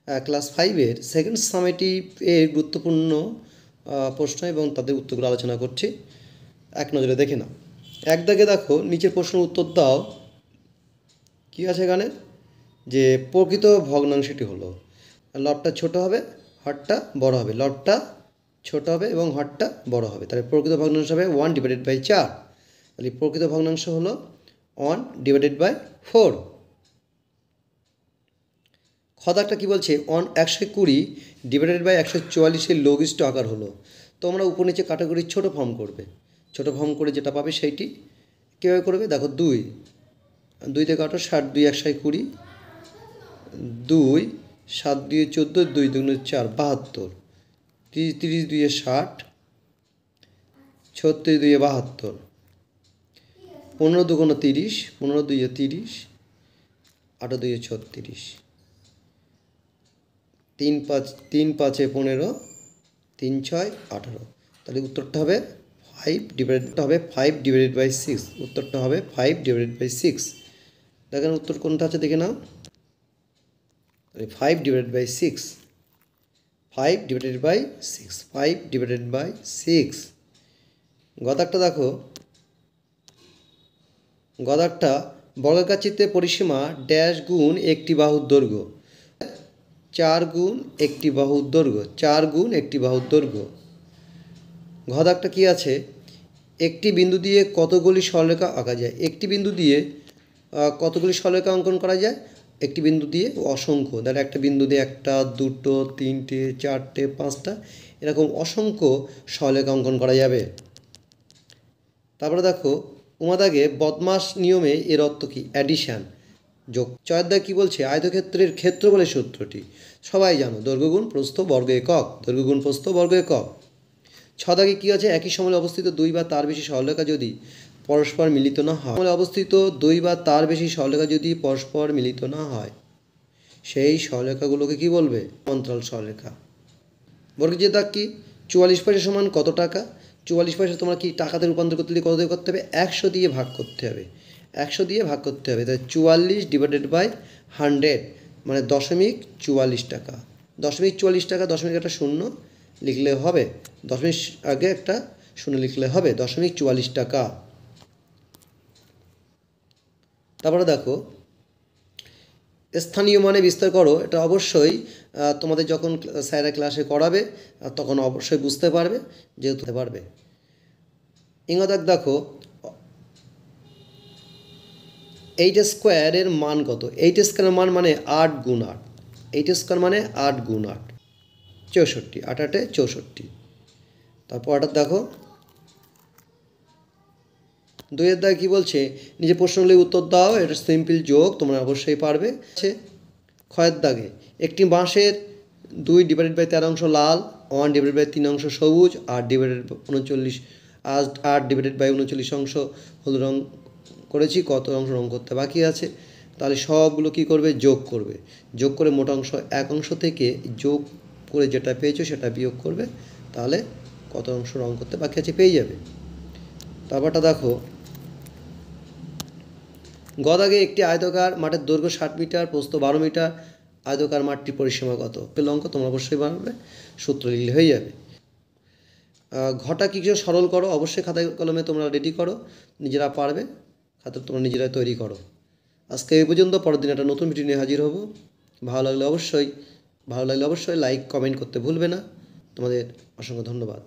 Class 5-এর second summative এর গুরুত্বপূর্ণ প্রশ্ন এবং তাদের উত্তরগুলো আলোচনা করছি। এক নজরে দেখে নাও। এক দাগে দেখো, নিচের প্রশ্নের উত্তর দাও। কী আছে এখানে? যে প্রকৃত ভগ্নাংশটি হলো, লবটা ছোট হবে, হরটা বড় হবে, লবটা ছোট হবে এবং হরটা বড় হবে। তাহলে প্রকৃত ভগ্নাংশ হবে 1/4। তাহলে প্রকৃত ভগ্নাংশ হলো 1/4। খদাকটা কী বলছে? 120/144 লঘিষ্ঠ আকার হলো। তোমরা উপর নিচে ক্যাটাগরির ছোটো ফর্ম করবে। ছোটো ফর্ম করে যেটা পাবে সেইটি কীভাবে করবে? দেখো, 2 থেকে কাটো, 60 2 120, 2 7 2 14, 2 2 4 72, 30 2 60, 36 2 72, 15 2 30, 15 2 30, 8 2 36, 3 5 3 5 15, 3 6 18। তাহলে উত্তরটা হবে 5/6। উত্তরটা হবে 5/6। দেখেন উত্তর কোনটা আছে দেখে নাও। 5/6, 5/6, 5/6। গদাকটা দেখো, গদাকটা বর্গাকার চিত্রের পরিসীমা ড্যাশ গুণ একটি বাহুর দৈর্ঘ্য, 4 গুণ একটি বাহুর দৈর্ঘ্য, 4 গুণ একটি বাহুর দৈর্ঘ্য। ঘদাকটা কী আছে? একটি বিন্দু দিয়ে কতগুলি সরলরেখা আঁকা যায়? একটি বিন্দু দিয়ে কতগুলি সরলরেখা অঙ্কন করা যায়? একটি বিন্দু দিয়ে অসংখ্য। তাহলে একটা বিন্দু দিয়ে 1 2 3 4 5 এরকম অসংখ্য সরলরেখা অঙ্কন করা যাবে। তারপরে দেখো, উমাদাগে বদমাস নিয়মে এর অর্থ কী? অ্যাডিশান, যোগ। চয়ের কী বলছে? আয়তক্ষেত্রের ক্ষেত্রফলের সূত্রটি সবাই জানো, দৈর্ঘ্য গুণ প্রস্থ বর্গ একক, দৈর্ঘ্য গুণ প্রস্থ বর্গ একক। 6 দাগে কী আছে? একই সময়ে অবস্থিত 2 বা তার বেশি সরলরেখা যদি পরস্পর মিলিত না হয়, সময়ে অবস্থিত 2 বা তার বেশি সরলরেখা যদি পরস্পর মিলিত না হয়, সেই সরলরেখাগুলোকে কী বলবে? সমান্তরাল সরলরেখা। বর্গের দাগ কি? 44 পয়সা সমান কত টাকা? 44 পয়সা তোমরা কি টাকাতে রূপান্তর করতে কত দিয়ে করতে হবে? 100 দিয়ে ভাগ করতে হবে। 100 দিয়ে ভাগ করতে হবে। তাই 44/100 মানে 0.44 টাকা। 0.44 টাকা, দশমিক একটা শূন্য লিখলে হবে, দশমিক আগে একটা শূন্য লিখলে হবে, 0.44 টাকা। তারপরে দেখো, স্থানীয় মানে বিস্তার করো। এটা অবশ্যই তোমাদের যখন স্যারেরা ক্লাসে করাবে তখন অবশ্যই বুঝতে পারবে, যেহেতু পারবে। ইংদাক দেখো, 8 স্কোয়ারের মান কত? 8 স্কোয়ারের মান মানে 8 গুণ 8। 8 স্কোয়ার মানে 8 গুণ 8, 64। 8 8 64। তারপর এটা দেখো, 2 দাগে কী বলছে? নিজে প্রশ্নগুলি উত্তর দাও। এটা সিম্পল যোগ, তোমরা অবশ্যই পারবে। ক্ষয়ের দাগে একটি বাঁশের 2/13 অংশ লাল, 1/3 অংশ সবুজ, 8/39 অংশ হলুদ রং করেছি। কত অংশ রং করতে বাকি আছে? তাহলে সবগুলো কী করবে? যোগ করবে। যোগ করে মোট অংশ এক অংশ থেকে যোগ করে যেটা পেয়েছো সেটা বিয়োগ করবে। তাহলে কত অংশ রং করতে বাকি আছে পেয়ে যাবে। তারপরটা দেখো, গদাগে একটি আয়তকার মাঠের দৈর্ঘ্য 60 মিটার, প্রস্থ 12 মিটার। আয়তকার মাঠটির পরিসীমা কত? পেল অঙ্ক তোমরা অবশ্যই পারবে, সূত্র লিখলে হয়ে যাবে। ঘটা কিছু সরল করো। অবশ্যই খাতায় কলমে তোমরা রেডি করো, নিজেরা পারবে, খাতা তোমরা নিজেরাই তৈরি করো। আজকে এই পর্যন্ত। পরের দিন একটা নতুন ভিডিও নিয়ে হাজির হব। ভালো লাগলে অবশ্যই লাইক কমেন্ট করতে ভুলবে না। তোমাদের অসংখ্য ধন্যবাদ।